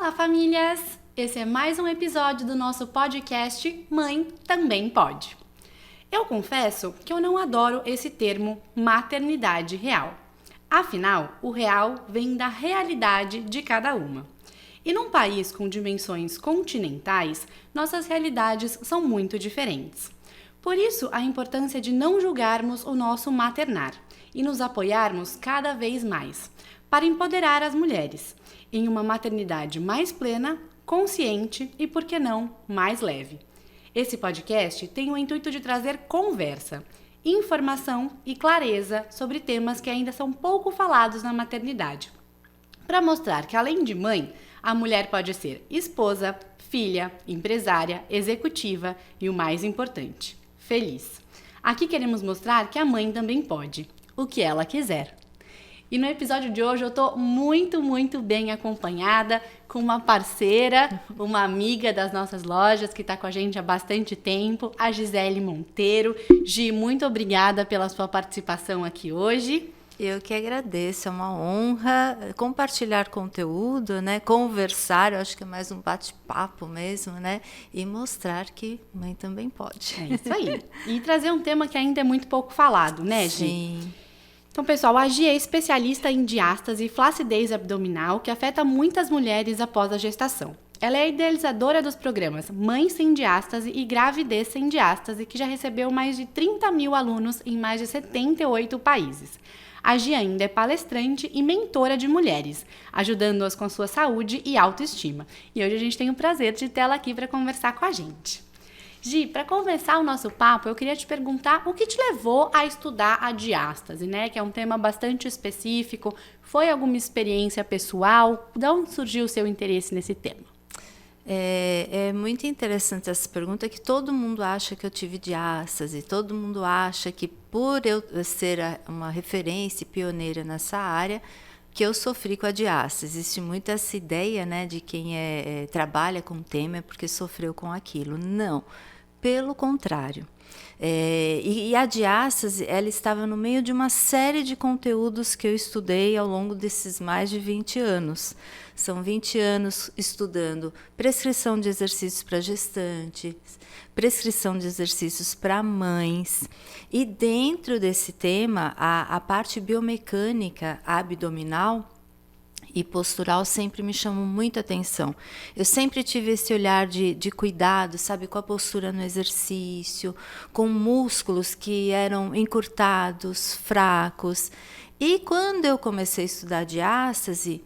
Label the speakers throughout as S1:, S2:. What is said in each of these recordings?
S1: Olá, famílias! Esse é mais um episódio do nosso podcast Mãe Também Pode. Eu confesso que eu não adoro esse termo maternidade real. Afinal, o real vem da realidade de cada uma. E num país com dimensões continentais, nossas realidades são muito diferentes. Por isso, a importância de não julgarmos o nosso maternar e nos apoiarmos cada vez mais, para empoderar as mulheres em uma maternidade mais plena, consciente e, por que não, mais leve. Esse podcast tem o intuito de trazer conversa, informação e clareza sobre temas que ainda são pouco falados na maternidade, para mostrar que, além de mãe, a mulher pode ser esposa, filha, empresária, executiva e, o mais importante, feliz. Aqui queremos mostrar que a mãe também pode, o que ela quiser. E no episódio de hoje eu tô muito bem acompanhada com uma parceira, uma amiga das nossas lojas que tá com a gente há bastante tempo, a Gisele Monteiro. Gi, muito obrigada pela sua participação aqui hoje.
S2: Eu que agradeço, é uma honra compartilhar conteúdo, né? Conversar, eu acho que é mais um bate-papo mesmo, né? E mostrar que mãe também pode.
S1: É isso aí. E trazer um tema que ainda é muito pouco falado, né, Gi?
S2: Sim.
S1: Então, pessoal, a Gi é especialista em diástase e flacidez abdominal, que afeta muitas mulheres após a gestação. Ela é a idealizadora dos programas Mãe Sem Diástase e Gravidez Sem Diástase, que já recebeu mais de 30 mil alunos em mais de 78 países. A Gi ainda é palestrante e mentora de mulheres, ajudando-as com a sua saúde e autoestima. E hoje a gente tem o prazer de tê-la aqui para conversar com a gente. Gi, para começar o nosso papo, eu queria te perguntar o que te levou a estudar a diástase, né? Que é um tema bastante específico. Foi alguma experiência pessoal? De onde surgiu o seu interesse nesse tema?
S2: É muito interessante essa pergunta, que todo mundo acha que eu tive diástase, todo mundo acha que por eu ser uma referência e pioneira nessa área, que eu sofri com a diástase. Existe muito essa ideia, né, de quem trabalha com o tema é porque sofreu com aquilo. Não, pelo contrário. E a diástase, ela estava no meio de uma série de conteúdos que eu estudei ao longo desses mais de 20 anos. São 20 anos estudando prescrição de exercícios para gestantes, prescrição de exercícios para mães. E dentro desse tema, a parte biomecânica abdominal e postural sempre me chamam muita atenção. Eu sempre tive esse olhar de cuidado, sabe, com a postura no exercício, com músculos que eram encurtados, fracos. E quando eu comecei a estudar diástase,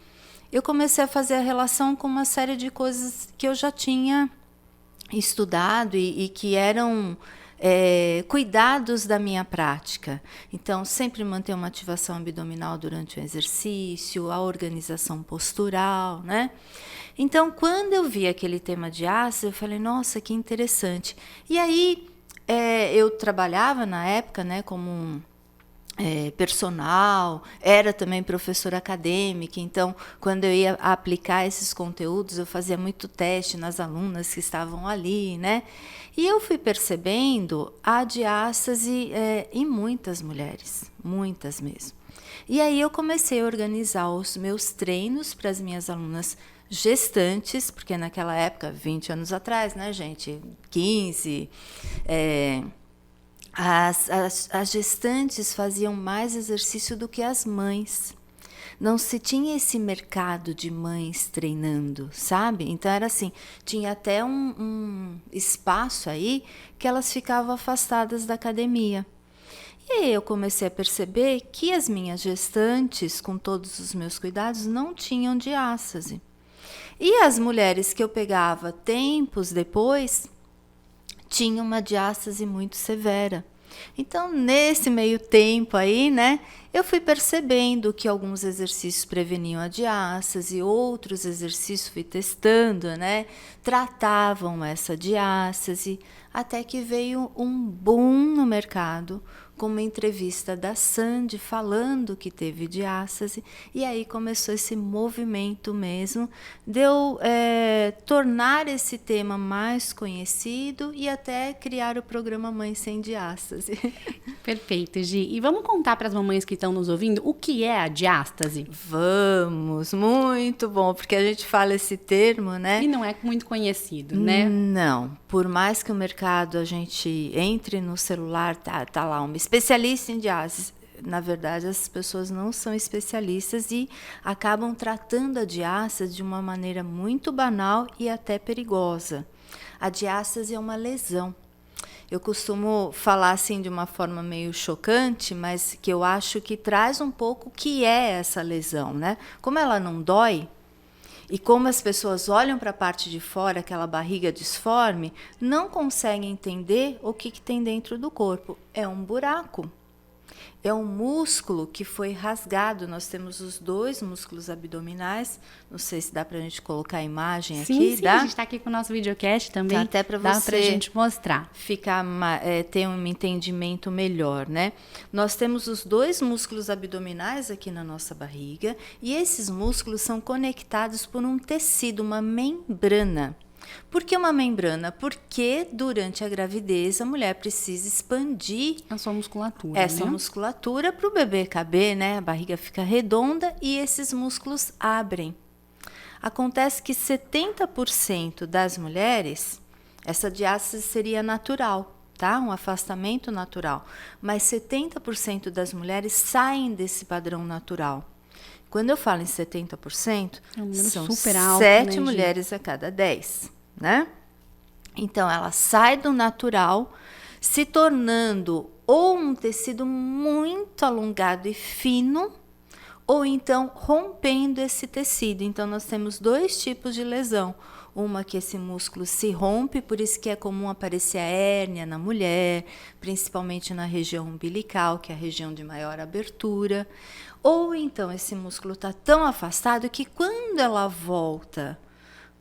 S2: eu comecei a fazer a relação com uma série de coisas que eu já tinha estudado e que eram cuidados da minha prática. Então, sempre manter uma ativação abdominal durante o exercício, a organização postural, né? Então, quando eu vi aquele tema de diástase, eu falei, nossa, que interessante. E aí, eu trabalhava na época, né, como personal, era também professora acadêmica, então quando eu ia aplicar esses conteúdos eu fazia muito teste nas alunas que estavam ali, né? E eu fui percebendo a diástase em muitas mulheres, muitas mesmo. E aí eu comecei a organizar os meus treinos para as minhas alunas gestantes, porque naquela época, 20 anos atrás, né, gente, 15, as gestantes faziam mais exercício do que as mães. Não se tinha esse mercado de mães treinando, sabe? Então era assim, tinha até um espaço aí que elas ficavam afastadas da academia. E aí eu comecei a perceber que as minhas gestantes, com todos os meus cuidados, não tinham diástase. E as mulheres que eu pegava tempos depois tinha uma diástase muito severa. Então, nesse meio tempo aí, né, eu fui percebendo que alguns exercícios preveniam a diástase, outros exercícios fui testando, né, tratavam essa diástase, até que veio um boom no mercado com uma entrevista da Sandy falando que teve diástase, e aí começou esse movimento mesmo de eu tornar esse tema mais conhecido e até criar o programa Mãe Sem Diástase.
S1: Perfeito, Gi. E vamos contar para as mamães que estão nos ouvindo o que é a diástase?
S2: Vamos, muito bom, porque a gente fala esse termo, né?
S1: E não é muito conhecido, né?
S2: Não, por mais que o mercado a gente entre no celular, tá lá uma especialista em diástase. Na verdade, as pessoas não são especialistas e acabam tratando a diástase de uma maneira muito banal e até perigosa. A diástase é uma lesão. Eu costumo falar assim de uma forma meio chocante, mas que eu acho que traz um pouco o que é essa lesão, né? Como ela não dói, e como as pessoas olham para a parte de fora, aquela barriga disforme, não conseguem entender o que tem dentro do corpo. É um buraco. É um músculo que foi rasgado. Nós temos os 2 músculos abdominais. Não sei se dá para a gente colocar a imagem aqui.
S1: Sim,
S2: dá?
S1: A gente está aqui com o nosso videocast também.
S2: Dá até para
S1: Dá
S2: você
S1: para a gente mostrar.
S2: Ter um entendimento melhor, né? Nós temos os 2 músculos abdominais aqui na nossa barriga e esses músculos são conectados por um tecido, uma membrana. Por que uma membrana? Porque durante a gravidez a mulher precisa expandir
S1: a sua musculatura,
S2: essa musculatura para o bebê caber, né? A barriga fica redonda e esses músculos abrem. Acontece que 70% das mulheres, essa diástase seria natural, tá? Um afastamento natural. Mas 70% das mulheres saem desse padrão natural. Quando eu falo em 70%, são
S1: super alto,
S2: 7
S1: né,
S2: mulheres a cada 10, né? Então, ela sai do natural, se tornando ou um tecido muito alongado e fino, ou então rompendo esse tecido. Então, nós temos 2 tipos de lesão. Uma que esse músculo se rompe, por isso que é comum aparecer a hérnia na mulher, principalmente na região umbilical, que é a região de maior abertura. Ou então esse músculo está tão afastado que quando ela volta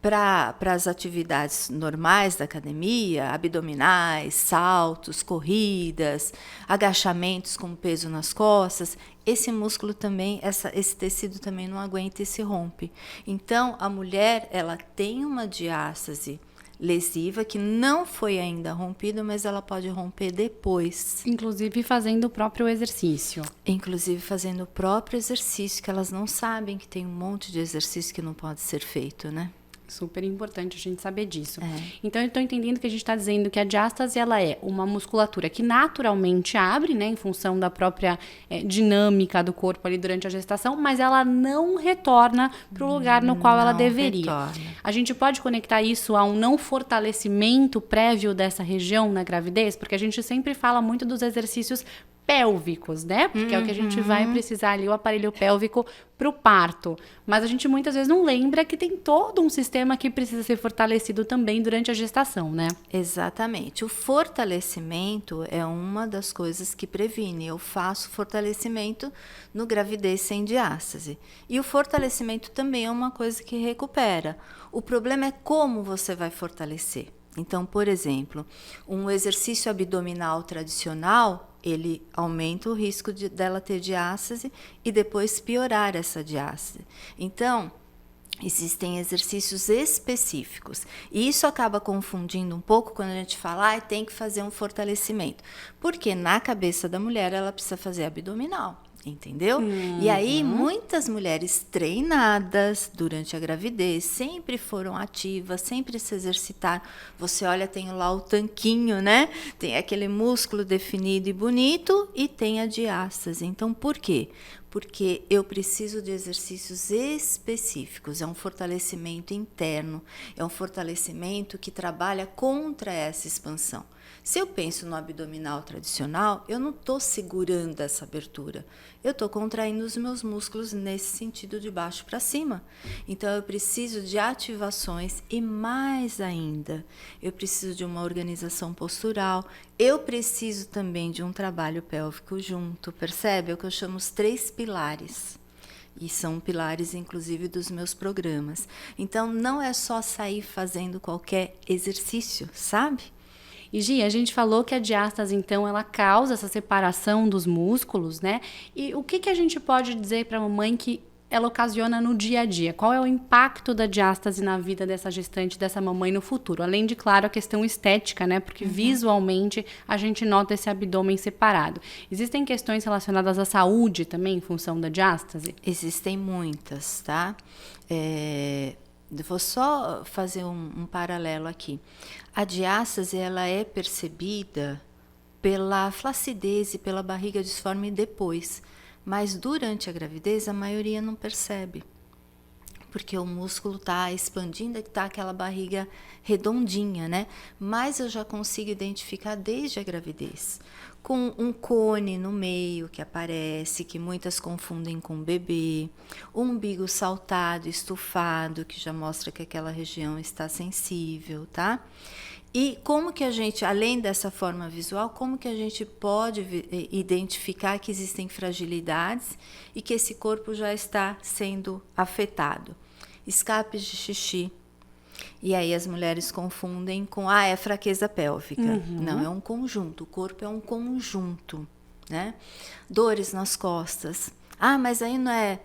S2: para as atividades normais da academia, abdominais, saltos, corridas, agachamentos com peso nas costas, esse músculo também, esse tecido também não aguenta e se rompe. Então, a mulher, ela tem uma diástase lesiva que não foi ainda rompida, mas ela pode romper depois.
S1: Inclusive fazendo o próprio exercício.
S2: Inclusive fazendo o próprio exercício, que elas não sabem que tem um monte de exercício que não pode ser feito, né?
S1: Super importante a gente saber disso. Então, eu estou entendendo que a gente está dizendo que a diástase ela é uma musculatura que naturalmente abre, né, em função da própria dinâmica do corpo ali durante a gestação, mas ela não retorna para o lugar no qual ela deveria.
S2: Retorna.
S1: A gente pode conectar isso a um não fortalecimento prévio dessa região na gravidez, porque a gente sempre fala muito dos exercícios pélvicos, né? Porque é o que a gente vai precisar ali, o aparelho pélvico para o parto. Mas a gente muitas vezes não lembra que tem todo um sistema que precisa ser fortalecido também durante a gestação, né?
S2: Exatamente. O fortalecimento é uma das coisas que previne. Eu faço fortalecimento no gravidez sem diástase. E o fortalecimento também é uma coisa que recupera. O problema é como você vai fortalecer. Então, por exemplo, um exercício abdominal tradicional, ele aumenta o risco dela ter diástase e depois piorar essa diástase. Então, existem exercícios específicos. E isso acaba confundindo um pouco quando a gente fala, tem que fazer um fortalecimento. Porque na cabeça da mulher, ela precisa fazer abdominal. Entendeu? E aí, muitas mulheres treinadas durante a gravidez sempre foram ativas, sempre se exercitaram. Você olha, tem lá o tanquinho, né? Tem aquele músculo definido e bonito e tem a diástase. Então, por quê? Porque eu preciso de exercícios específicos. É um fortalecimento interno, é um fortalecimento que trabalha contra essa expansão. Se eu penso no abdominal tradicional, eu não estou segurando essa abertura. Eu estou contraindo os meus músculos nesse sentido de baixo para cima. Então, eu preciso de ativações e mais ainda, eu preciso de uma organização postural. Eu preciso também de um trabalho pélvico junto, percebe? É o que eu chamo os 3 pilares. E são pilares, inclusive, dos meus programas. Então, não é só sair fazendo qualquer exercício, sabe?
S1: E Gi, a gente falou que a diástase, então, ela causa essa separação dos músculos, né? E o que a gente pode dizer para a mamãe que ela ocasiona no dia a dia? Qual é o impacto da diástase na vida dessa gestante, dessa mamãe no futuro? Além de, claro, a questão estética, né? Porque visualmente a gente nota esse abdômen separado. Existem questões relacionadas à saúde também em função da diástase?
S2: Existem muitas, tá? Vou só fazer um paralelo aqui. A diástase, ela é percebida pela flacidez e pela barriga disforme depois. Mas durante a gravidez, a maioria não percebe, porque o músculo está expandindo e está aquela barriga redondinha, né? Mas eu já consigo identificar desde a gravidez, com um cone no meio que aparece, que muitas confundem com bebê, um umbigo saltado, estufado, que já mostra que aquela região está sensível, tá? E como que a gente, além dessa forma visual, como que a gente pode identificar que existem fragilidades e que esse corpo já está sendo afetado? Escapes de xixi. E aí as mulheres confundem com, é fraqueza pélvica. Não, é um conjunto, o corpo é um conjunto, né? Dores nas costas. Mas aí não é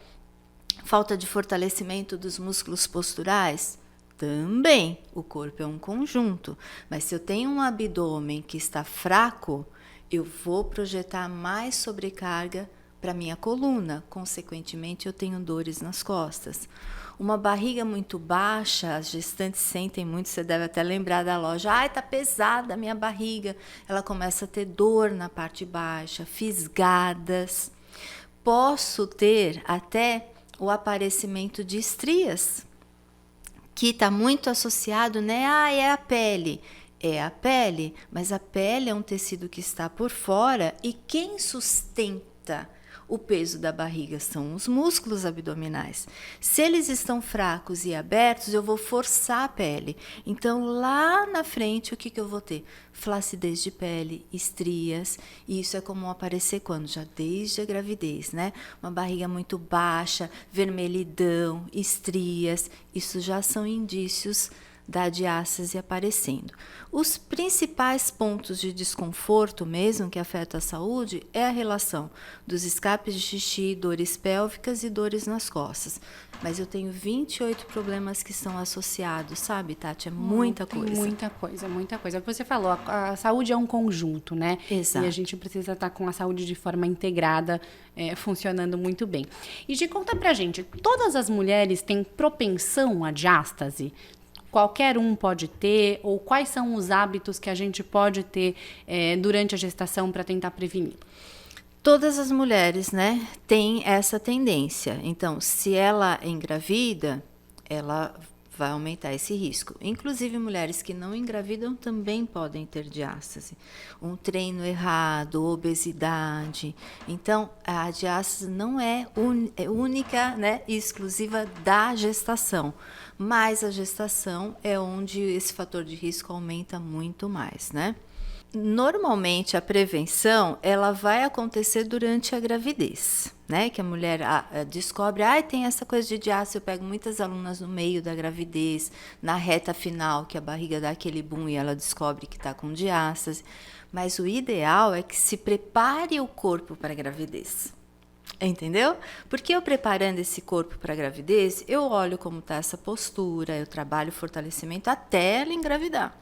S2: falta de fortalecimento dos músculos posturais? Também, o corpo é um conjunto, mas se eu tenho um abdômen que está fraco, eu vou projetar mais sobrecarga para minha coluna, consequentemente eu tenho dores nas costas. Uma barriga muito baixa, as gestantes sentem muito, você deve até lembrar da loja, tá pesada a minha barriga, ela começa a ter dor na parte baixa, fisgadas. Posso ter até o aparecimento de estrias, que está muito associado, né? É a pele. É a pele, mas a pele é um tecido que está por fora e quem sustenta o peso da barriga são os músculos abdominais. Se eles estão fracos e abertos, eu vou forçar a pele. Então, lá na frente, o que eu vou ter? Flacidez de pele, estrias, e isso é comum aparecer quando? Já desde a gravidez, né? Uma barriga muito baixa, vermelhidão, estrias, isso já são indícios da diástase aparecendo. Os principais pontos de desconforto mesmo que afetam a saúde é a relação dos escapes de xixi, dores pélvicas e dores nas costas. Mas eu tenho 28 problemas que são associados, sabe, Tati? É muita coisa.
S1: Muita coisa, muita coisa. Você falou, a saúde é um conjunto, né?
S2: Exato.
S1: E a gente precisa estar com a saúde de forma integrada, funcionando muito bem. E de conta pra gente, todas as mulheres têm propensão à diástase? Qualquer um pode ter? Ou quais são os hábitos que a gente pode ter durante a gestação para tentar prevenir?
S2: Todas as mulheres, né, têm essa tendência. Então, se ela engravida, ela vai aumentar esse risco. Inclusive, mulheres que não engravidam também podem ter diástase. Um treino errado, obesidade. Então, a diástase não é única, né, e exclusiva da gestação. Mas a gestação é onde esse fator de risco aumenta muito mais, né? Normalmente a prevenção ela vai acontecer durante a gravidez, né? Que a mulher descobre, tem essa coisa de diástase. Eu pego muitas alunas no meio da gravidez, na reta final, que a barriga dá aquele boom e ela descobre que está com diástase. Mas o ideal é que se prepare o corpo para a gravidez. Entendeu? Porque eu preparando esse corpo para a gravidez, eu olho como está essa postura, eu trabalho fortalecimento até ela engravidar.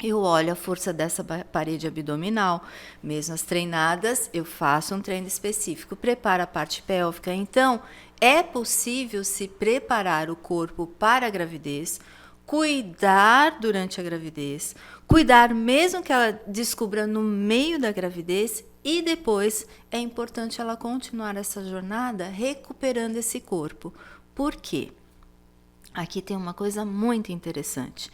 S2: Eu olho a força dessa parede abdominal, mesmo as treinadas, eu faço um treino específico, preparo a parte pélvica. Então, é possível se preparar o corpo para a gravidez, cuidar durante a gravidez, cuidar mesmo que ela descubra no meio da gravidez e depois é importante ela continuar essa jornada recuperando esse corpo. Por quê? Aqui tem uma coisa muito interessante.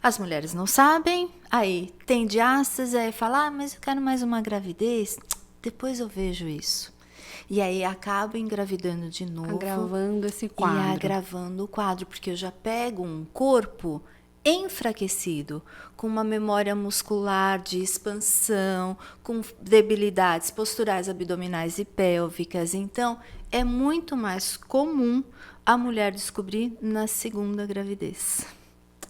S2: As mulheres não sabem, aí tem diástase, aí fala, mas eu quero mais uma gravidez, depois eu vejo isso. E aí acaba engravidando de novo.
S1: Agravando esse quadro.
S2: E agravando o quadro, porque eu já pego um corpo enfraquecido, com uma memória muscular de expansão, com debilidades posturais, abdominais e pélvicas. Então, é muito mais comum a mulher descobrir na segunda gravidez.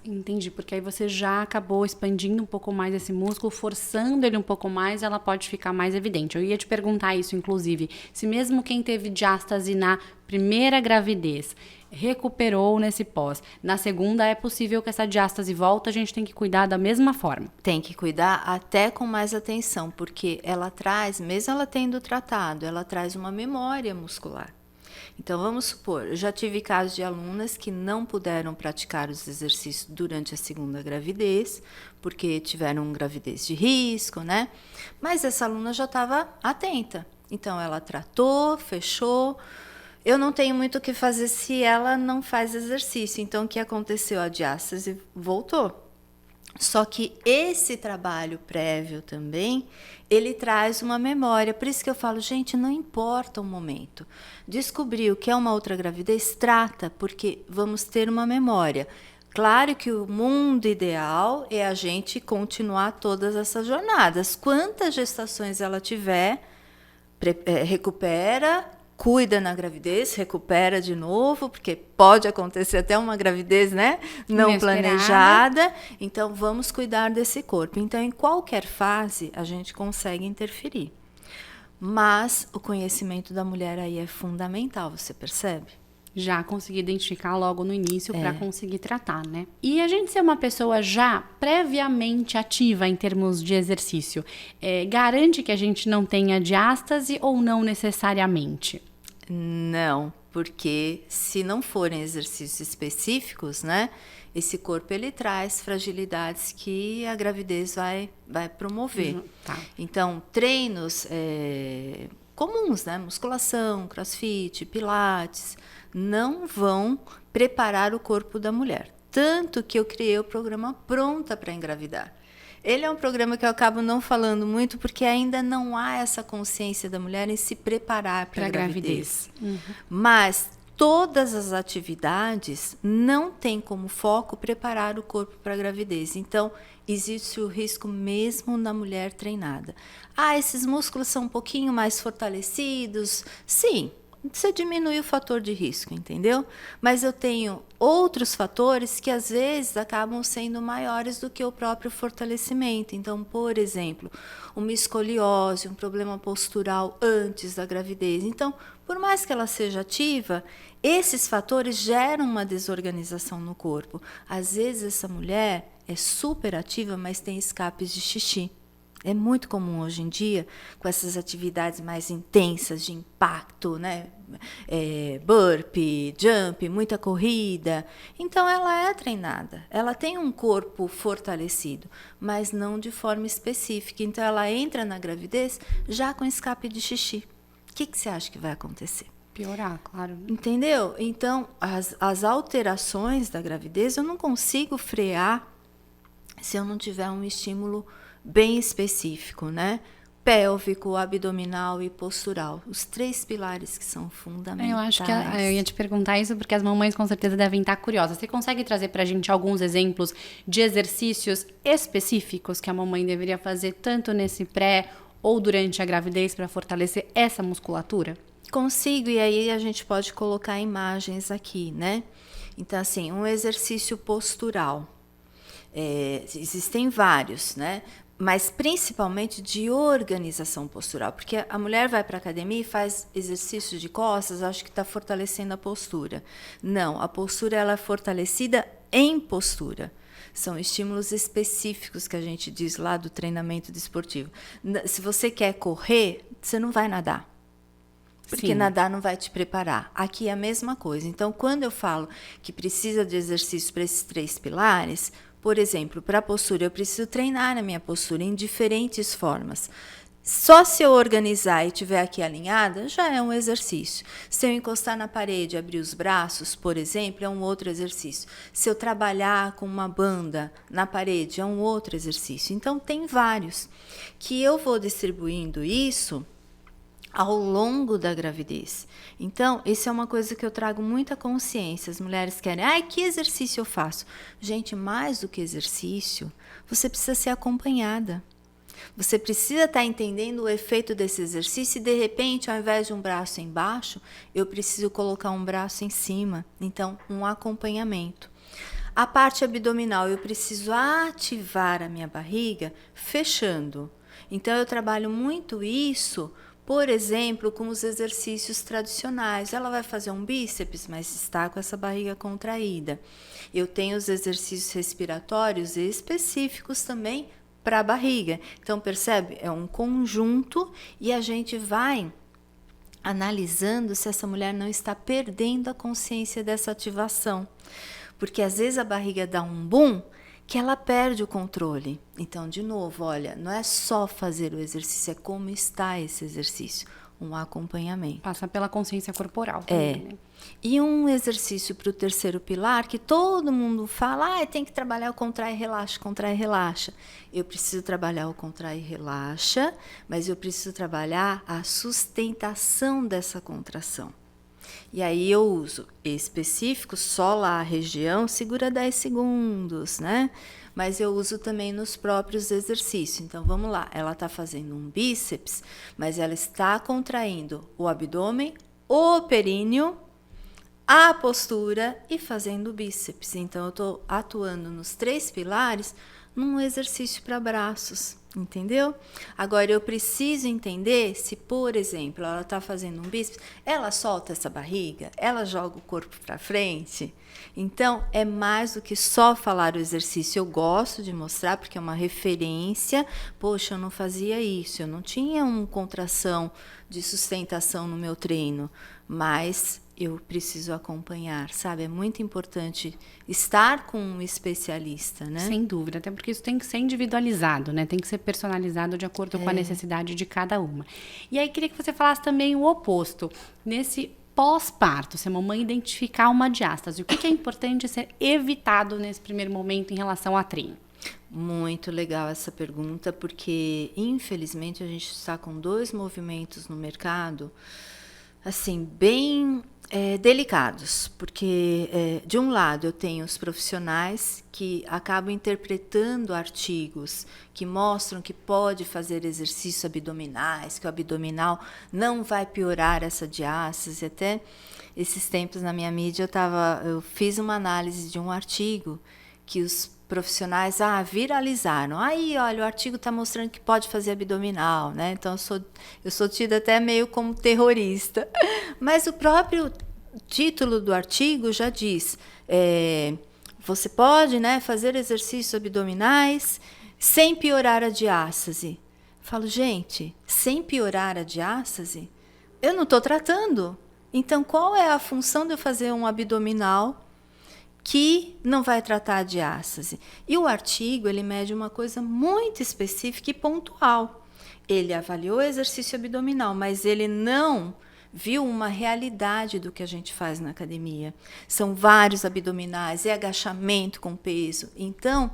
S1: Entendi, porque aí você já acabou expandindo um pouco mais esse músculo, forçando ele um pouco mais, ela pode ficar mais evidente. Eu ia te perguntar isso, inclusive, se mesmo quem teve diástase na primeira gravidez recuperou nesse pós, na segunda é possível que essa diástase volta, a gente tem que cuidar da mesma forma.
S2: Tem que cuidar até com mais atenção, porque ela traz, mesmo ela tendo tratado, ela traz uma memória muscular. Então, vamos supor, eu já tive casos de alunas que não puderam praticar os exercícios durante a segunda gravidez, porque tiveram gravidez de risco, né? Mas essa aluna já estava atenta. Então, ela tratou, fechou. Eu não tenho muito o que fazer se ela não faz exercício. Então, o que aconteceu? A diástase voltou. Só que esse trabalho prévio também, ele traz uma memória. Por isso que eu falo, gente, não importa o momento. Descobriu que é uma outra gravidez, trata, porque vamos ter uma memória. Claro que o mundo ideal é a gente continuar todas essas jornadas. Quantas gestações ela tiver, recupera, cuida na gravidez, recupera de novo, porque pode acontecer até uma gravidez, né, não planejada. Então, vamos cuidar desse corpo. Então, em qualquer fase, a gente consegue interferir. Mas o conhecimento da mulher aí é fundamental, você percebe?
S1: Já consegui identificar logo no início para conseguir tratar, né? E a gente ser uma pessoa já previamente ativa em termos de exercício, garante que a gente não tenha diástase ou não necessariamente?
S2: Não, porque se não forem exercícios específicos, né? Esse corpo ele traz fragilidades que a gravidez vai promover.
S1: Tá.
S2: Então, treinos comuns, né? Musculação, crossfit, pilates, não vão preparar o corpo da mulher. Tanto que eu criei o programa Pronta para Engravidar. Ele é um programa que eu acabo não falando muito, porque ainda não há essa consciência da mulher em se preparar para a gravidez. Mas todas as atividades não têm como foco preparar o corpo para a gravidez. Então, existe o risco mesmo na mulher treinada. Esses músculos são um pouquinho mais fortalecidos? Sim, você diminui o fator de risco, entendeu? Mas eu tenho outros fatores que às vezes acabam sendo maiores do que o próprio fortalecimento. Então, por exemplo, uma escoliose, um problema postural antes da gravidez. Então, por mais que ela seja ativa, esses fatores geram uma desorganização no corpo. Às vezes essa mulher é super ativa, mas tem escapes de xixi. É muito comum hoje em dia, com essas atividades mais intensas de impacto, né? Burpee, jump, muita corrida. Então, ela é treinada. Ela tem um corpo fortalecido, mas não de forma específica. Então, ela entra na gravidez já com escape de xixi. O que você acha que vai acontecer?
S1: Piorar, claro.
S2: Entendeu? Então, as alterações da gravidez eu não consigo frear se eu não tiver um estímulo bem específico, né? Pélvico, abdominal e postural. Os 3 pilares que são fundamentais.
S1: Eu acho que eu ia te perguntar isso porque as mamães com certeza devem estar curiosas. Você consegue trazer pra gente alguns exemplos de exercícios específicos que a mamãe deveria fazer tanto nesse pré ou durante a gravidez para fortalecer essa musculatura?
S2: Consigo, e aí a gente pode colocar imagens aqui, né? Então, assim, um exercício postural. Existem vários, né? Mas principalmente de organização postural, porque a mulher vai para a academia e faz exercício de costas, acho que está fortalecendo a postura. Não, a postura ela é fortalecida em postura. São estímulos específicos que a gente diz lá do treinamento desportivo. Se você quer correr, você não vai nadar. Porque
S1: Sim.
S2: nadar não vai te preparar. Aqui é a mesma coisa. Então, quando eu falo que precisa de exercício para esses 3 pilares, por exemplo, para a postura, eu preciso treinar a minha postura em diferentes formas. Só se eu organizar e estiver aqui alinhada, já é um exercício. Se eu encostar na parede e abrir os braços, por exemplo, é um outro exercício. Se eu trabalhar com uma banda na parede, é um outro exercício. Então, tem vários que eu vou distribuindo isso ao longo da gravidez. Então, isso é uma coisa que eu trago muita consciência. As mulheres querem, que exercício eu faço? Gente, mais do que exercício, você precisa ser acompanhada. Você precisa estar entendendo o efeito desse exercício e, de repente, ao invés de um braço embaixo, eu preciso colocar um braço em cima. Então, um acompanhamento. A parte abdominal, eu preciso ativar a minha barriga fechando. Então, eu trabalho muito isso, por exemplo, com os exercícios tradicionais. Ela vai fazer um bíceps, mas está com essa barriga contraída. Eu tenho os exercícios respiratórios específicos também para a barriga. Então, percebe? É um conjunto e a gente vai analisando se essa mulher não está perdendo a consciência dessa ativação. Porque às vezes a barriga dá um boom que ela perde o controle. Então, de novo, olha, não é só fazer o exercício, é como está esse exercício, um acompanhamento.
S1: Passa pela consciência corporal também, né?
S2: E um exercício para o terceiro pilar, que todo mundo fala, tem que trabalhar o contrai, relaxa, contrai, relaxa. Eu preciso trabalhar o contrai, relaxa, mas eu preciso trabalhar a sustentação dessa contração. E aí eu uso específico, só lá a região, segura 10 segundos, né? Mas eu uso também nos próprios exercícios. Então, vamos lá. Ela está fazendo um bíceps, mas ela está contraindo o abdômen, o períneo, a postura e fazendo o bíceps. Então, eu estou atuando nos 3 pilares num exercício para braços. Entendeu? Agora, eu preciso entender se, por exemplo, ela está fazendo um bíceps, ela solta essa barriga, ela joga o corpo para frente. Então, é mais do que só falar o exercício. Eu gosto de mostrar, porque é uma referência. Poxa, eu não fazia isso, eu não tinha uma contração de sustentação no meu treino, mas eu preciso acompanhar, sabe? É muito importante estar com um especialista, né?
S1: Sem dúvida, até porque isso tem que ser individualizado, né? Tem que ser personalizado de acordo com a necessidade de cada uma. E aí, queria que você falasse também o oposto. Nesse pós-parto, se a mamãe identificar uma diástase, o que é importante ser evitado nesse primeiro momento em relação a treino?
S2: Muito legal essa pergunta, porque, infelizmente, a gente está com 2 movimentos no mercado, assim, bem delicados, porque de um lado eu tenho os profissionais que acabam interpretando artigos que mostram que pode fazer exercícios abdominais, que o abdominal não vai piorar essa diástase. Até esses tempos na minha mídia eu fiz uma análise de um artigo que os profissionais viralizaram. Aí, olha, o artigo está mostrando que pode fazer abdominal, né? Então, eu sou tida até meio como terrorista. Mas o próprio título do artigo já diz, você pode, né, fazer exercícios abdominais sem piorar a diástase. Falo, gente, sem piorar a diástase? Eu não estou tratando. Então, qual é a função de eu fazer um abdominal que não vai tratar a diástase? E o artigo, ele mede uma coisa muito específica e pontual. Ele avaliou o exercício abdominal, mas ele não viu uma realidade do que a gente faz na academia. São vários abdominais, agachamento com peso. Então,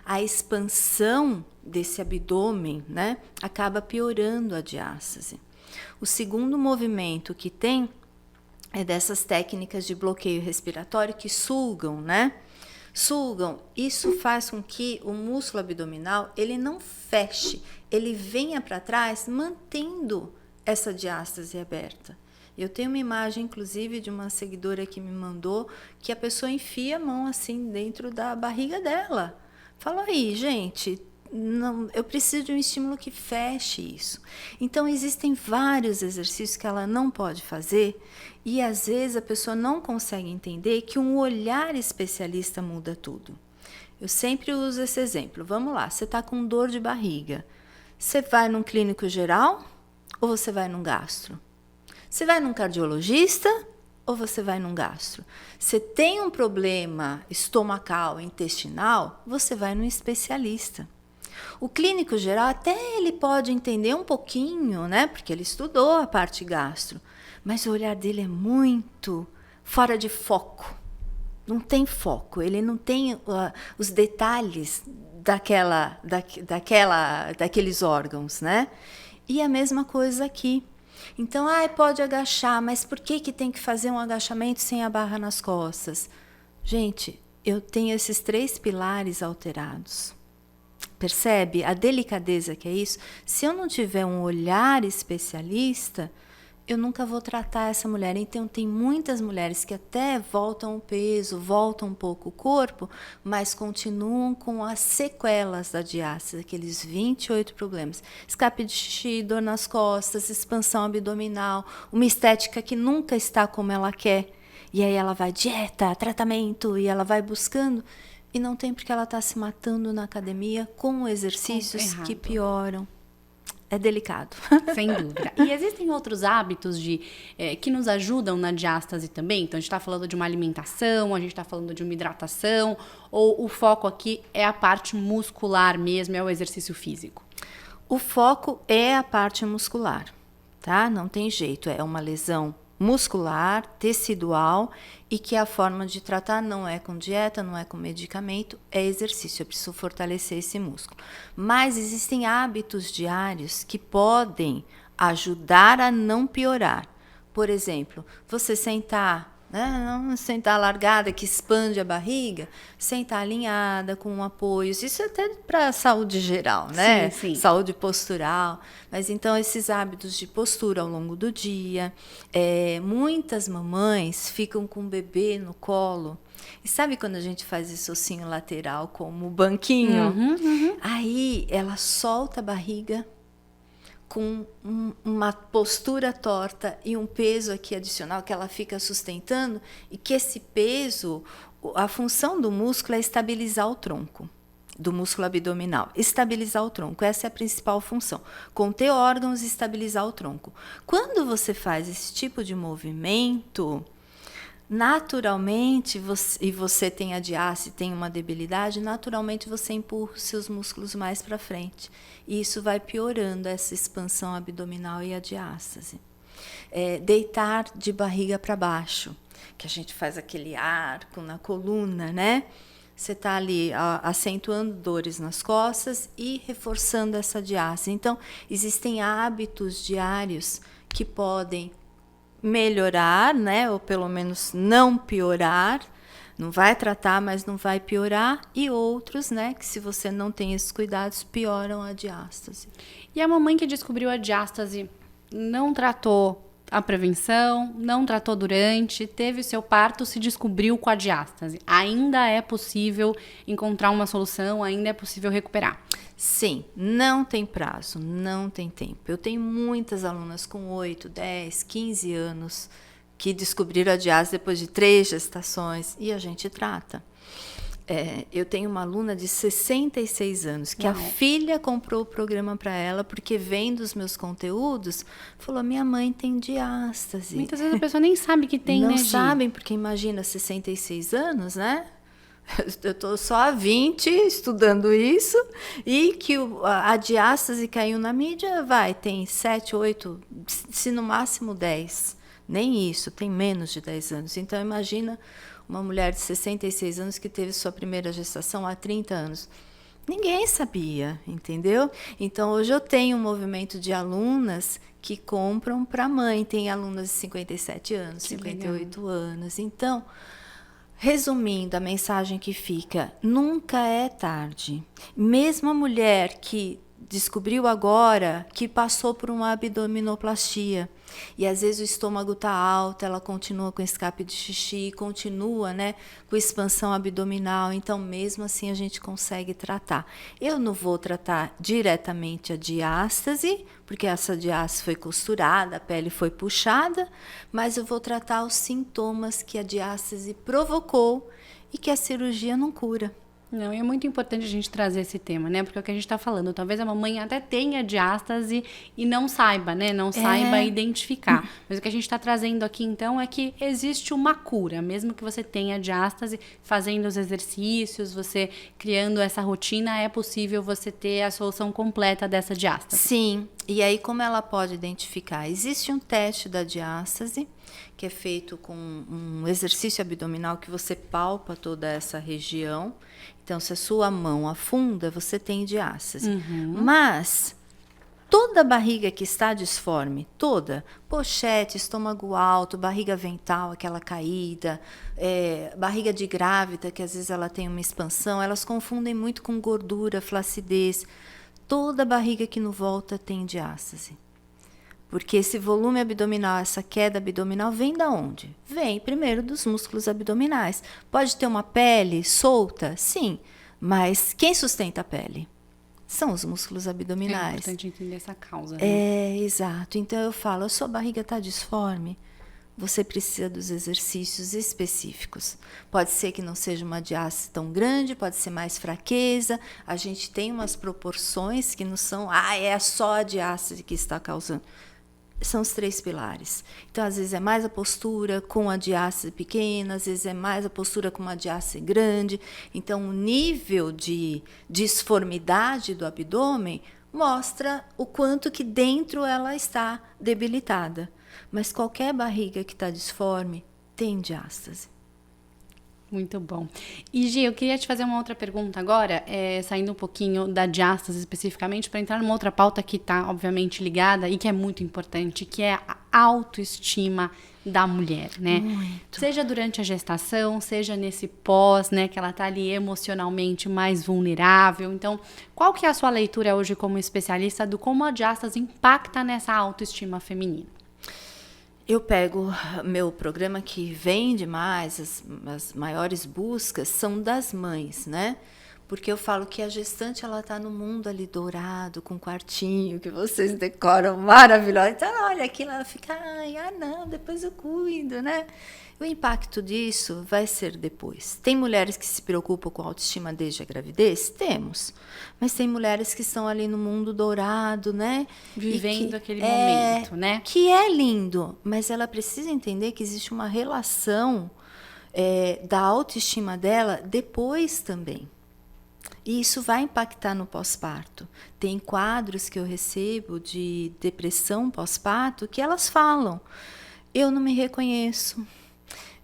S2: a expansão desse abdômen, né, acaba piorando a diástase. O segundo movimento que tem é dessas técnicas de bloqueio respiratório que sugam, né? Sugam. Isso faz com que o músculo abdominal ele não feche, ele venha para trás, mantendo essa diástase aberta. Eu tenho uma imagem, inclusive, de uma seguidora que me mandou que a pessoa enfia a mão assim dentro da barriga dela. Fala aí, gente, não, eu preciso de um estímulo que feche isso. Então, existem vários exercícios que ela não pode fazer e, às vezes, a pessoa não consegue entender que um olhar especialista muda tudo. Eu sempre uso esse exemplo. Vamos lá, você está com dor de barriga. Você vai num clínico geral ou você vai num gastro? Você vai num cardiologista ou você vai num gastro? Você tem um problema estomacal, intestinal, você vai num especialista. O clínico geral até ele pode entender um pouquinho, né? Porque ele estudou a parte gastro, mas o olhar dele é muito fora de foco. Não tem foco, ele não tem os detalhes daqueles órgãos, né? E a mesma coisa aqui. Então, pode agachar, mas por que tem que fazer um agachamento sem a barra nas costas? Gente, eu tenho esses 3 pilares alterados. Percebe a delicadeza que é isso? Se eu não tiver um olhar especialista, eu nunca vou tratar essa mulher. Então, tem muitas mulheres que até voltam o peso, voltam um pouco o corpo, mas continuam com as sequelas da diástase, aqueles 28 problemas. Escape de xixi, dor nas costas, expansão abdominal, uma estética que nunca está como ela quer. E aí ela vai dieta, tratamento, e ela vai buscando, e não tem porque ela está se matando na academia com exercícios que pioram. É delicado.
S1: Sem dúvida. E existem outros hábitos que nos ajudam na diástase também? Então, a gente está falando de uma alimentação, a gente está falando de uma hidratação, ou o foco aqui é a parte muscular mesmo, é o exercício físico?
S2: O foco é a parte muscular, tá? Não tem jeito, é uma lesão muscular, tecidual, e que a forma de tratar não é com dieta, não é com medicamento, é exercício. Eu preciso fortalecer esse músculo. Mas existem hábitos diários que podem ajudar a não piorar. Por exemplo, você sentar, não sentar largada, que expande a barriga, sentar alinhada, com um apoio. Isso é até para a saúde geral, né?
S1: Sim, sim.
S2: Saúde postural. Mas então, esses hábitos de postura ao longo do dia. Muitas mamães ficam com o bebê no colo. E sabe quando a gente faz esse ossinho lateral como banquinho? Aí ela solta a barriga com uma postura torta e um peso aqui adicional que ela fica sustentando, e que esse peso, a função do músculo é estabilizar o tronco, do músculo abdominal, estabilizar o tronco, essa é a principal função, conter órgãos e estabilizar o tronco. Quando você faz esse tipo de movimento, naturalmente, você tem a diástase, tem uma debilidade, naturalmente você empurra os seus músculos mais para frente. E isso vai piorando essa expansão abdominal e a diástase. Deitar de barriga para baixo, que a gente faz aquele arco na coluna, né? Você está ali acentuando dores nas costas e reforçando essa diástase. Então, existem hábitos diários que podem melhorar, né, ou pelo menos não piorar, não vai tratar, mas não vai piorar, e outros, né, que se você não tem esses cuidados, pioram a diástase.
S1: E a mamãe que descobriu a diástase não tratou a prevenção, não tratou durante, teve o seu parto, se descobriu com a diástase. Ainda é possível encontrar uma solução, ainda é possível recuperar?
S2: Sim, não tem prazo, não tem tempo. Eu tenho muitas alunas com 8, 10, 15 anos que descobriram a diástase depois de 3 gestações e a gente trata. Eu tenho uma aluna de 66 anos que a filha comprou o programa para ela porque vendo os meus conteúdos, falou: minha mãe tem diástase.
S1: Muitas vezes a pessoa nem sabe que tem,
S2: não
S1: né,
S2: Não sabem, porque imagina 66 anos, né? Eu estou só há 20 estudando isso, e que a diástase caiu na mídia, tem 7, 8, se no máximo 10. Nem isso, tem menos de 10 anos. Então, imagina uma mulher de 66 anos que teve sua primeira gestação há 30 anos. Ninguém sabia, entendeu? Então, hoje eu tenho um movimento de alunas que compram para a mãe. Tem alunas de 57 anos, que 58 legal. Anos. Então, resumindo, a mensagem que fica: nunca é tarde. Mesmo a mulher que descobriu agora, que passou por uma abdominoplastia, e às vezes o estômago está alto, ela continua com escape de xixi, continua, né, com expansão abdominal, então mesmo assim a gente consegue tratar. Eu não vou tratar diretamente a diástase, porque essa diástase foi costurada, a pele foi puxada, mas eu vou tratar os sintomas que a diástase provocou e que a cirurgia não cura.
S1: Não, e é muito importante a gente trazer esse tema, né? Porque é o que a gente está falando. Talvez a mamãe até tenha diástase e não saiba, né? Não saiba identificar. Mas o que a gente está trazendo aqui, então, é que existe uma cura. Mesmo que você tenha diástase, fazendo os exercícios, você criando essa rotina, é possível você ter a solução completa dessa diástase.
S2: Sim. E aí, como ela pode identificar? Existe um teste da diástase, que é feito com um exercício abdominal que você palpa toda essa região. Então, se a sua mão afunda, você tem diástase. Mas toda a barriga que está disforme, toda, pochete, estômago alto, barriga vental, aquela caída, barriga de grávida, que às vezes ela tem uma expansão, elas confundem muito com gordura, flacidez. Toda a barriga que não volta tem diástase. Porque esse volume abdominal, essa queda abdominal vem da onde? Vem primeiro dos músculos abdominais. Pode ter uma pele solta? Sim, mas quem sustenta a pele? São os músculos abdominais.
S1: É importante entender essa causa, né?
S2: Exato. Então eu falo, a sua barriga está disforme, você precisa dos exercícios específicos. Pode ser que não seja uma diástase tão grande, pode ser mais fraqueza. A gente tem umas proporções que não são, é só a diástase que está causando. São os 3 pilares. Então, às vezes é mais a postura com a diástase pequena, às vezes é mais a postura com uma diástase grande. Então, o nível de disformidade do abdômen mostra o quanto que dentro ela está debilitada. Mas qualquer barriga que está disforme tem diástase.
S1: Muito bom. E, Gi, eu queria te fazer uma outra pergunta agora, saindo um pouquinho da diástase especificamente, para entrar numa outra pauta que está, obviamente, ligada e que é muito importante, que é a autoestima da mulher, né?
S2: Muito.
S1: Seja durante a gestação, seja nesse pós, né, que ela está ali emocionalmente mais vulnerável. Então, qual que é a sua leitura hoje como especialista do como a diástase impacta nessa autoestima feminina?
S2: Eu pego meu programa que vende mais, as maiores buscas são das mães, né? Porque eu falo que a gestante, ela tá no mundo ali dourado, com quartinho, que vocês decoram maravilhoso. Então, ela olha aquilo, ela fica, não, depois eu cuido, né? O impacto disso vai ser depois. Tem mulheres que se preocupam com a autoestima desde a gravidez? Temos. Mas tem mulheres que estão ali no mundo dourado, né?
S1: Vivendo aquele momento, né?
S2: Que é lindo, mas ela precisa entender que existe uma relação da autoestima dela depois também. E isso vai impactar no pós-parto. Tem quadros que eu recebo de depressão pós-parto que elas falam, eu não me reconheço.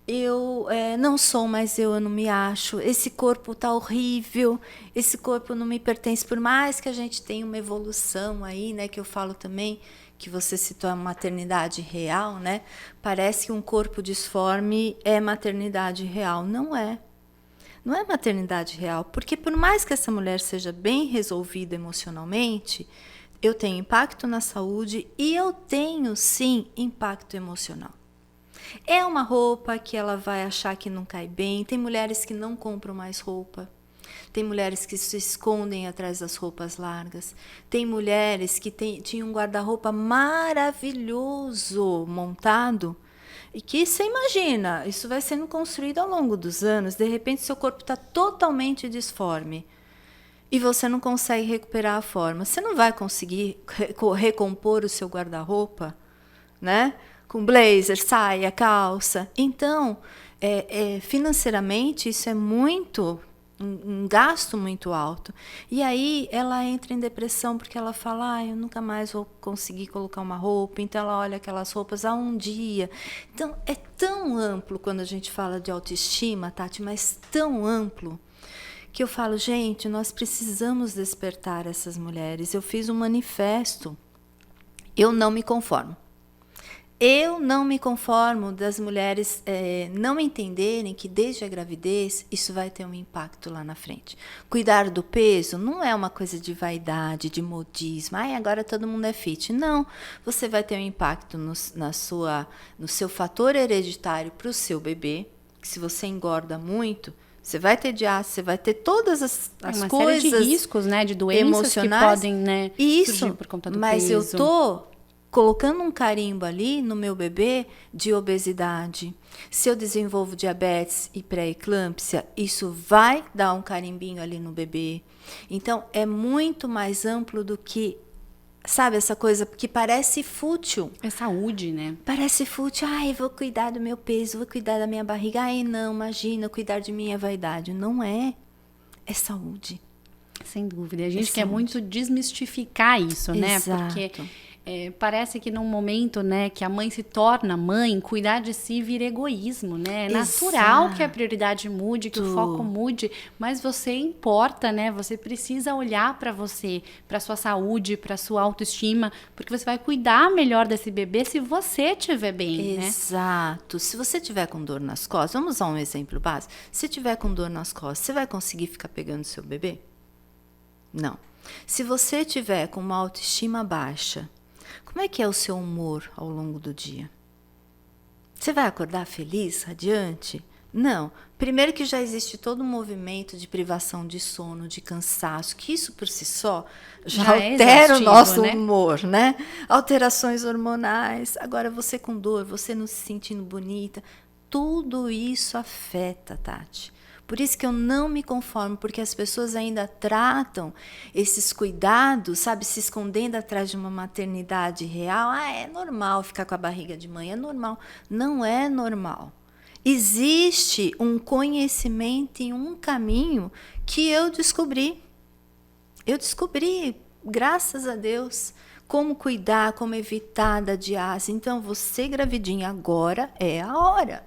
S2: Eu não sou mais eu não me acho, esse corpo tá horrível, esse corpo não me pertence, por mais que a gente tenha uma evolução aí, né, que eu falo também, que você citou a maternidade real, né, parece que um corpo disforme é maternidade real, não é maternidade real, porque por mais que essa mulher seja bem resolvida emocionalmente, eu tenho impacto na saúde e eu tenho sim impacto emocional. É uma roupa que ela vai achar que não cai bem. Tem mulheres que não compram mais roupa. Tem mulheres que se escondem atrás das roupas largas. Tem mulheres que tinham um guarda-roupa maravilhoso montado e que você imagina, isso vai sendo construído ao longo dos anos. De repente, seu corpo está totalmente disforme e você não consegue recuperar a forma. Você não vai conseguir recompor o seu guarda-roupa, né? Com blazer, saia, calça. Então, financeiramente, isso é muito um gasto muito alto. E aí ela entra em depressão porque ela fala, eu nunca mais vou conseguir colocar uma roupa. Então ela olha aquelas roupas há um dia. Então é tão amplo quando a gente fala de autoestima, Tati, mas tão amplo, que eu falo, gente, nós precisamos despertar essas mulheres. Eu fiz um manifesto, eu não me conformo. Eu não me conformo das mulheres não entenderem que desde a gravidez isso vai ter um impacto lá na frente. Cuidar do peso não é uma coisa de vaidade, de modismo. Agora todo mundo é fit. Não, você vai ter um impacto no seu fator hereditário para o seu bebê, que se você engorda muito, você vai ter diástase, você vai ter todas as
S1: uma
S2: coisas
S1: série de riscos, né, de doenças
S2: emocionais,
S1: que podem, né, surgir por conta do
S2: mas
S1: peso.
S2: Eu tô colocando um carimbo ali no meu bebê de obesidade. Se eu desenvolvo diabetes e pré-eclâmpsia, isso vai dar um carimbinho ali no bebê. Então, é muito mais amplo do que, sabe, essa coisa que parece fútil.
S1: É saúde, né?
S2: Parece fútil. Eu vou cuidar do meu peso, vou cuidar da minha barriga. Não, imagina, cuidar de mim é vaidade. Não é. É saúde.
S1: Sem dúvida. A gente quer muito desmistificar isso, né?
S2: Exato.
S1: Porque parece que num momento, né, que a mãe se torna mãe, cuidar de si vira egoísmo, né? É natural que a prioridade mude, que o foco mude, mas você importa, né? Você precisa olhar para você, para sua saúde, para sua autoestima, porque você vai cuidar melhor desse bebê se você estiver bem, né?
S2: Exato. Se você tiver com dor nas costas, vamos usar um exemplo básico. Se tiver com dor nas costas, você vai conseguir ficar pegando seu bebê? Não. Se você tiver com uma autoestima baixa, Como é que é o seu humor ao longo do dia? Você vai acordar feliz, radiante? Não. Primeiro que já existe todo um movimento de privação de sono, de cansaço, que isso por si só já altera o nosso humor, né? Alterações hormonais. Agora, você com dor, você não se sentindo bonita, tudo isso afeta, Tati. Por isso que eu não me conformo, porque as pessoas ainda tratam esses cuidados, sabe, se escondendo atrás de uma maternidade real. Ah, é normal ficar com a barriga de mãe, é normal. Não é normal. Existe um conhecimento e um caminho que eu descobri. Eu descobri, graças a Deus, como cuidar, como evitar da diase. Então, você gravidinha, agora é a hora.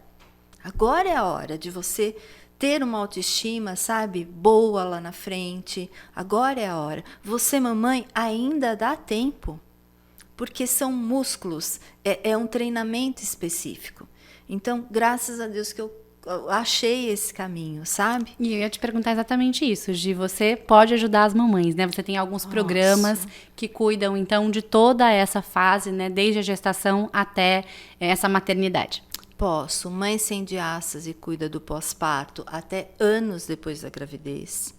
S2: Agora é a hora de você ter uma autoestima, sabe, boa lá na frente. Agora é a hora. Você, mamãe, ainda dá tempo, porque são músculos, é um treinamento específico. Então, graças a Deus que eu achei esse caminho, sabe?
S1: E eu ia te perguntar exatamente isso, Gi. Você pode ajudar as mamães, né? Você tem alguns programas que cuidam, então, de toda essa fase, né? Desde a gestação até essa maternidade.
S2: Posso. Mãe sem diástase cuida do pós-parto até anos depois da gravidez.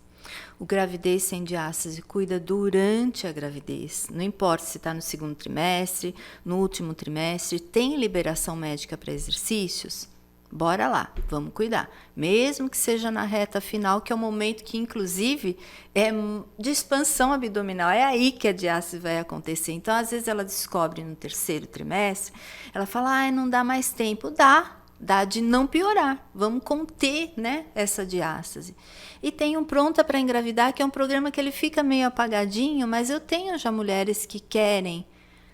S2: O gravidez sem diástase cuida durante a gravidez. Não importa se está no segundo trimestre, no último trimestre, tem liberação médica para exercícios? Bora lá, vamos cuidar. Mesmo que seja na reta final, que é o momento que, inclusive, é de expansão abdominal. É aí que a diástase vai acontecer. Então, às vezes, ela descobre no terceiro trimestre, ela fala, não dá mais tempo. Dá de não piorar. Vamos conter, né, essa diástase. E tem um Pronta para Engravidar, que é um programa que ele fica meio apagadinho, mas eu tenho já mulheres que querem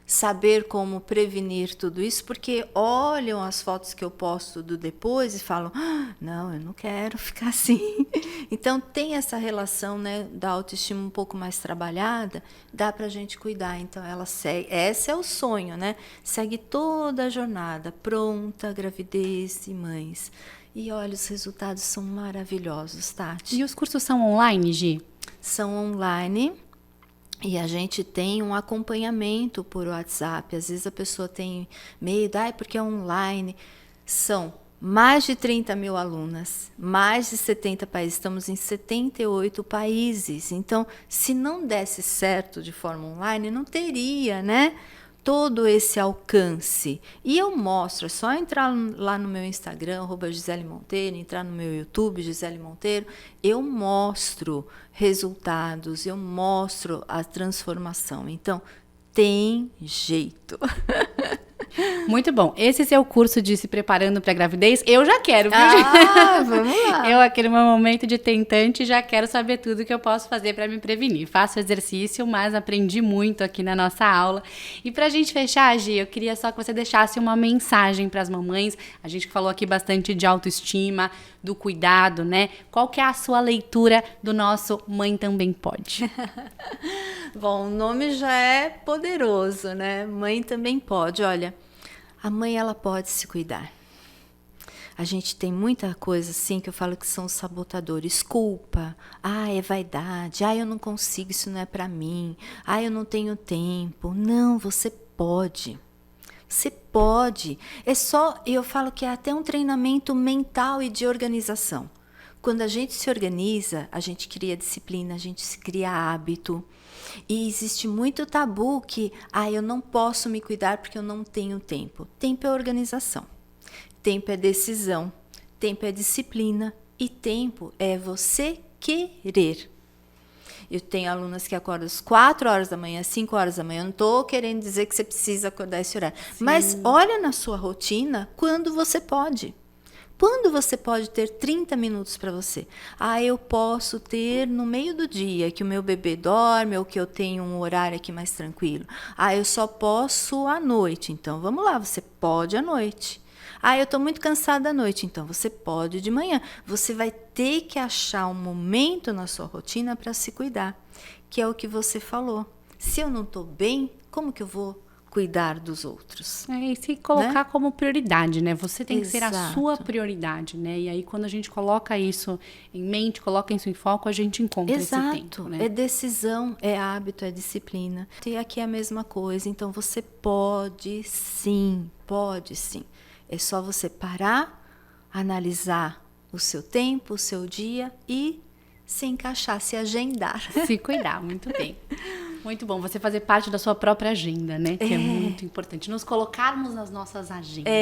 S2: saber como prevenir tudo isso, porque olham as fotos que eu posto do depois e falam, não, eu não quero ficar assim. Então, tem essa relação, né, da autoestima um pouco mais trabalhada, dá pra gente cuidar. Então, ela segue, esse é o sonho, né? Segue toda a jornada, pronta, gravidez e mães. E olha, os resultados são maravilhosos, Tati.
S1: E os cursos são online, Gi?
S2: São online. E a gente tem um acompanhamento por WhatsApp. Às vezes a pessoa tem medo, porque é online. São mais de 30 mil alunas, mais de 70 países. Estamos em 78 países. Então, se não desse certo de forma online, não teria, né, todo esse alcance. E eu mostro, é só entrar lá no meu Instagram, @Gisele Monteiro, entrar no meu YouTube, Gisele Monteiro, eu mostro resultados, eu mostro a transformação. Então, tem jeito.
S1: Muito bom. Esse seu curso de se preparando para a gravidez, eu já quero, viu?
S2: Vamos lá.
S1: Eu aqui no meu momento de tentante já quero saber tudo que eu posso fazer para me prevenir. Faço exercício, mas aprendi muito aqui na nossa aula. E para a gente fechar, Gi, eu queria só que você deixasse uma mensagem para as mamães. A gente falou aqui bastante de autoestima, do cuidado, né? Qual que é a sua leitura do nosso Mãe Também Pode?
S2: Bom, o nome já é poderoso, né? Mãe Também Pode. Olha, a mãe, ela pode se cuidar. A gente tem muita coisa assim que eu falo que são sabotadores. Culpa, é vaidade, eu não consigo, isso não é pra mim, eu não tenho tempo. Não, você pode. Você pode. É só, eu falo que é até um treinamento mental e de organização. Quando a gente se organiza, a gente cria disciplina, a gente cria hábito. E existe muito tabu que, eu não posso me cuidar porque eu não tenho tempo. Tempo é organização. Tempo é decisão. Tempo é disciplina. E tempo é você querer. Eu tenho alunas que acordam às 4 horas da manhã, 5 horas da manhã. Eu não estou querendo dizer que você precisa acordar esse horário. Sim. Mas olha na sua rotina quando você pode. Quando você pode ter 30 minutos para você? Eu posso ter no meio do dia, que o meu bebê dorme ou que eu tenho um horário aqui mais tranquilo. Eu só posso à noite. Então, vamos lá, você pode à noite. Eu estou muito cansada à noite. Então, você pode de manhã. Você vai ter que achar um momento na sua rotina para se cuidar, que é o que você falou. Se eu não estou bem, como que eu vou cuidar dos outros.
S1: E se colocar como prioridade, né? Você tem que ser a
S2: Exato.
S1: sua prioridade, né? E aí, quando a gente coloca isso em mente, coloca isso em foco, a gente encontra esse tempo, né?
S2: É decisão, é hábito, é disciplina. E aqui é a mesma coisa. Então, você pode sim, pode sim. É só você parar, analisar o seu tempo, o seu dia e se encaixar, se agendar.
S1: Se cuidar, muito bem. Muito bom você fazer parte da sua própria agenda, né? Que é muito importante. Nos colocarmos nas nossas agendas.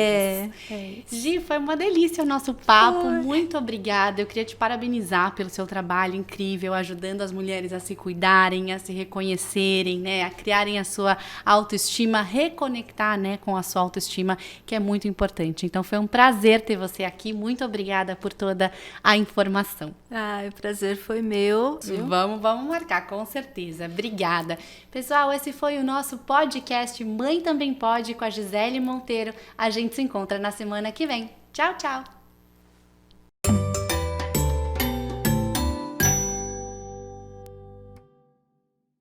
S1: Gi, foi uma delícia o nosso papo. Muito obrigada. Eu queria te parabenizar pelo seu trabalho incrível, ajudando as mulheres a se cuidarem, a se reconhecerem, né? A criarem a sua autoestima, reconectar, né, com a sua autoestima, que é muito importante. Então, foi um prazer ter você aqui. Muito obrigada por toda a informação.
S2: O prazer foi meu. Viu?
S1: Vamos marcar, com certeza. Obrigada. Pessoal, esse foi o nosso podcast Mãe Também Pode com a Gisele Monteiro. A gente se encontra na semana que vem. Tchau, tchau!